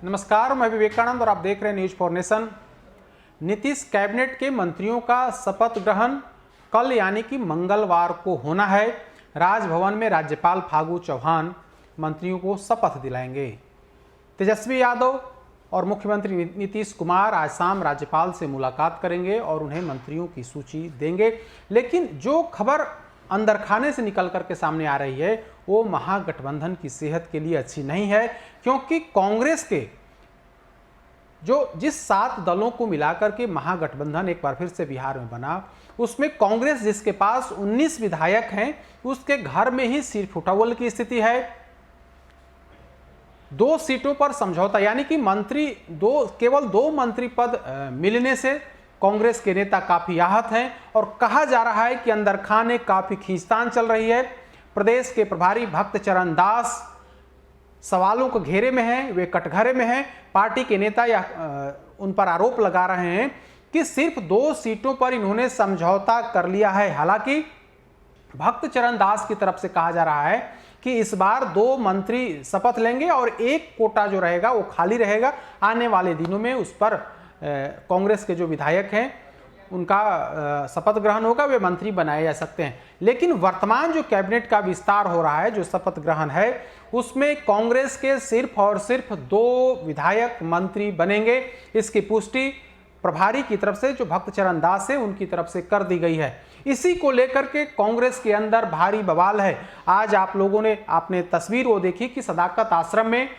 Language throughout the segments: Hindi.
नमस्कार, मैं विवेकानंद और आप देख रहे हैं news for nation. Nitish cabinet के मंत्रियों का शपथ ग्रहण कल यानी कि मंगलवार को होना है। राजभवन में राज्यपाल फागू चौहान मंत्रियों को शपथ दिलाएंगे। तेजस्वी यादव और मुख्यमंत्री नीतीश कुमार आज शाम राज्यपाल से मुलाकात करेंगे और उन्हें मंत्रियों की सूची देंगे। लेकिन जो खबर अंदर खाने से निकल करके सामने आ रही है वो महागठबंधन की सेहत के लिए अच्छी नहीं है, क्योंकि कांग्रेस के जिस 7 दलों को मिलाकर के महागठबंधन एक बार फिर से बिहार में बना, उसमें कांग्रेस जिसके पास 19 विधायक हैं उसके घर में ही सिर फुटबॉल की स्थिति है। 2 सीटों पर समझौता यानी कि केवल 2 मंत्री पद मिलने से कांग्रेस के नेता काफी आहत हैं और कहा जा रहा है कि अंदर खाने काफी खींचतान चल रही है। प्रदेश के प्रभारी भक्त चरण दास सवालों के घेरे में हैं, वे कटघरे में हैं। पार्टी के नेता उन पर आरोप लगा रहे हैं कि सिर्फ 2 सीटों पर इन्होंने समझौता कर लिया है। हालांकि भक्त चरण दास की तरफ से कहा जा रहा है कि इस बार 2 मंत्री शपथ लेंगे और एक कोटा जो रहेगा वो खाली रहेगा। आने वाले दिनों में उस पर कांग्रेस के जो विधायक हैं उनका शपथ ग्रहण होगा, वे मंत्री बनाए जा सकते हैं। लेकिन वर्तमान जो कैबिनेट का विस्तार हो रहा है, जो शपथ ग्रहण है, उसमें कांग्रेस के सिर्फ और सिर्फ 2 विधायक मंत्री बनेंगे। इसकी पुष्टि प्रभारी की तरफ से जो भक्त चरण दास है उनकी तरफ से कर दी गई है। इसी को लेकर के कांग्रेस के अंदर भारी बवाल है। आज आपने तस्वीर वो देखी कि सदाकत आश्रम में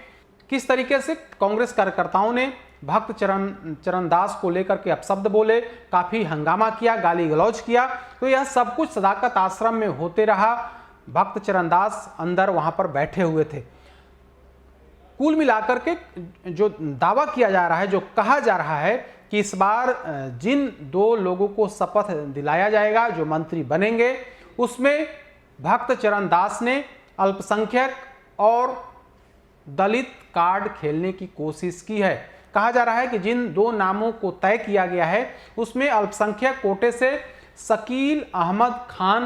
किस तरीके से कांग्रेस कार्यकर्ताओं ने भक्त चरण दास को लेकर के अपशब्द बोले, काफी हंगामा किया, गाली गलौज किया। तो यह सब कुछ सदाकत आश्रम में होते रहा। भक्त चरण दास अंदर वहां पर बैठे हुए थे। कुल मिलाकर के जो दावा किया जा रहा है, जो कहा जा रहा है कि इस बार जिन 2 लोगों को शपथ दिलाया जाएगा, जो मंत्री बनेंगे, उसमें भक्त चरण दास ने अल्पसंख्यक और दलित कार्ड खेलने की कोशिश की है। कहा जा रहा है कि जिन 2 नामों को तय किया गया है उसमें अल्पसंख्यक कोटे से शकील अहमद खान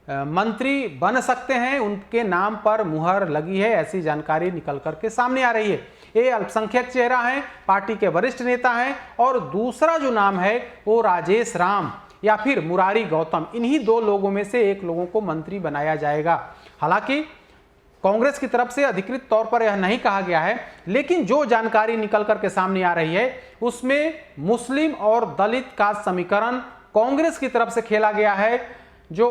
मंत्री बन सकते हैं, उनके नाम पर मुहर लगी है, ऐसी जानकारी निकल करके सामने आ रही है। ये अल्पसंख्यक चेहरा है, पार्टी के वरिष्ठ नेता हैं। और दूसरा जो नाम है वो राजेश राम या फिर मुरारी गौतम, इन्हीं 2 लोगों में से एक लोगों को मंत्री बनाया जाएगा। हालांकि कांग्रेस की तरफ से अधिकृत तौर पर यह नहीं कहा गया है, लेकिन जो जानकारी निकल करके सामने आ रही है उसमें मुस्लिम और दलित का समीकरण कांग्रेस की तरफ से खेला गया है। जो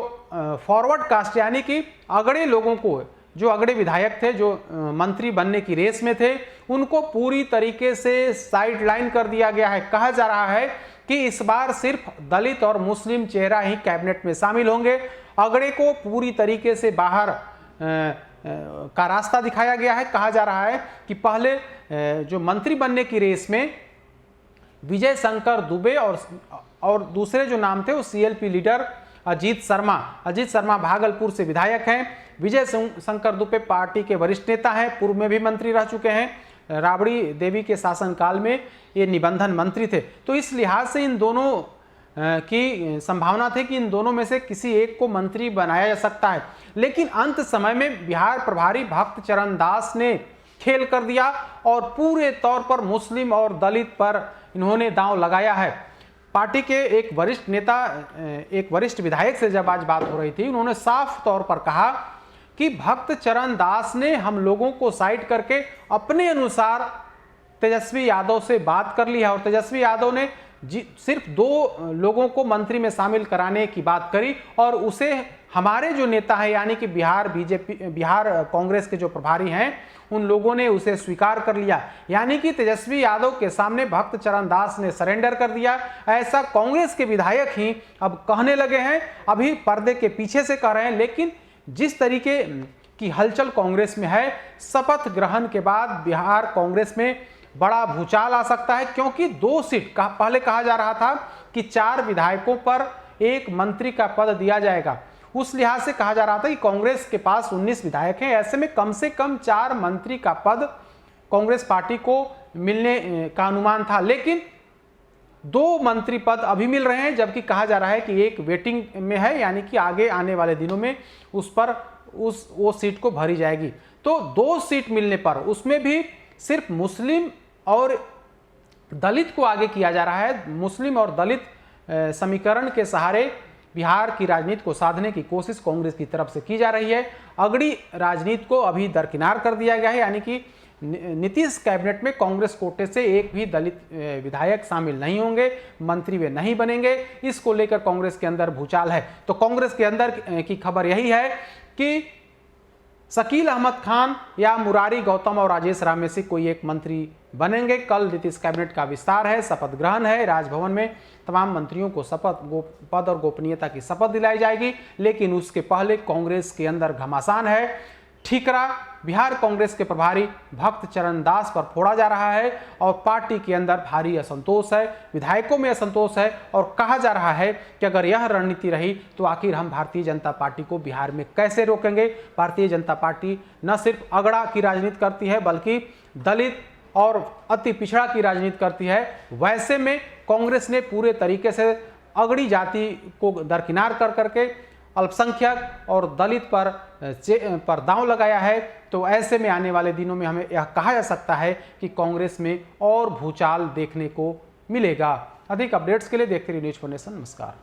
फॉरवर्ड कास्ट यानी कि अगड़े लोगों को, जो अगड़े विधायक थे, जो मंत्री बनने की रेस में थे, उनको पूरी तरीके से साइडलाइन कर दिया गया है। कहा जा रहा है कि इस बार सिर्फ दलित और मुस्लिम चेहरा ही कैबिनेट में शामिल होंगे। अगड़े को पूरी तरीके से बाहर का रास्ता दिखाया गया है। कहा जा रहा है कि पहले जो मंत्री बनने की रेस में विजय शंकर दुबे और दूसरे जो नाम थे वो सीएलपी लीडर अजीत शर्मा भागलपुर से विधायक हैं। विजय शंकर दुबे पार्टी के वरिष्ठ नेता हैं, पूर्व में भी मंत्री रह चुके हैं। राबड़ी देवी के शासनकाल में ये निबंधन मंत्री थे। तो इस लिहाज से इन दोनों की संभावना थी कि इन दोनों में से किसी एक को मंत्री बनाया जा सकता है। लेकिन अंत समय में बिहार प्रभारी भक्त चरण दास ने खेल कर दिया और पूरे तौर पर मुस्लिम और दलित पर इन्होंने दांव लगाया है। पार्टी के एक वरिष्ठ विधायक से जब आज बात हो रही थी, उन्होंने साफ तौर पर कहा कि भक्त चरण दास ने हम लोगों को साइड करके अपने अनुसार तेजस्वी यादव से बात कर ली है और तेजस्वी यादव ने सिर्फ 2 लोगों को मंत्री में शामिल कराने की बात करी और उसे हमारे जो नेता हैं यानी कि बिहार कांग्रेस के जो प्रभारी हैं उन लोगों ने उसे स्वीकार कर लिया। यानी कि तेजस्वी यादव के सामने भक्त चरण दास ने सरेंडर कर दिया। ऐसा कांग्रेस के विधायक ही अब कहने लगे हैं, अभी पर्दे के पीछे से कह रहे हैं। लेकिन जिस तरीके की हलचल कांग्रेस में है, शपथ ग्रहण के बाद बिहार कांग्रेस में बड़ा भूचाल आ सकता है, क्योंकि 2 सीट पहले कहा जा रहा था कि 4 विधायकों पर 1 मंत्री का पद दिया जाएगा। उस लिहाज से कहा जा रहा था कि कांग्रेस के पास 19 विधायक हैं, ऐसे में कम से कम 4 मंत्री का पद कांग्रेस पार्टी को मिलने का अनुमान था। लेकिन 2 मंत्री पद अभी मिल रहे हैं, जबकि कहा जा रहा है कि 1 वेटिंग में है, यानी कि आगे आने वाले दिनों में वो सीट को भरी जाएगी। तो 2 सीट मिलने पर उसमें भी सिर्फ मुस्लिम और दलित को आगे किया जा रहा है। मुस्लिम और दलित समीकरण के सहारे बिहार की राजनीति को साधने की कोशिश कांग्रेस की तरफ से की जा रही है। अगड़ी राजनीति को अभी दरकिनार कर दिया गया है, यानी कि नीतीश कैबिनेट में कांग्रेस कोटे से एक भी दलित विधायक शामिल नहीं होंगे, मंत्री वे नहीं बनेंगे। इसको लेकर कांग्रेस के अंदर भूचाल है। तो कांग्रेस के अंदर की खबर यही है कि शकील अहमद खान या मुरारी गौतम और राजेश राम में से कोई एक मंत्री बनेंगे। कल नीतीश कैबिनेट का विस्तार है, शपथ ग्रहण है। राजभवन में तमाम मंत्रियों को पद और गोपनीयता की शपथ दिलाई जाएगी। लेकिन उसके पहले कांग्रेस के अंदर घमासान है। ठीकरा बिहार कांग्रेस के प्रभारी भक्त चरण दास पर फोड़ा जा रहा है और पार्टी के अंदर भारी असंतोष है, विधायकों में असंतोष है और कहा जा रहा है कि अगर यह रणनीति रही तो आखिर हम भारतीय जनता पार्टी को बिहार में कैसे रोकेंगे। भारतीय जनता पार्टी न सिर्फ अगड़ा की राजनीति करती है बल्कि दलित और अति पिछड़ा की राजनीति करती है। वैसे में कांग्रेस ने पूरे तरीके से अगड़ी जाति को दरकिनार कर करके अल्पसंख्यक और दलित पर दांव लगाया है। तो ऐसे में आने वाले दिनों में हमें यह कहा जा सकता है कि कांग्रेस में और भूचाल देखने को मिलेगा। अधिक अपडेट्स के लिए देखते रहिए न्यूज़4नेशन। नमस्कार।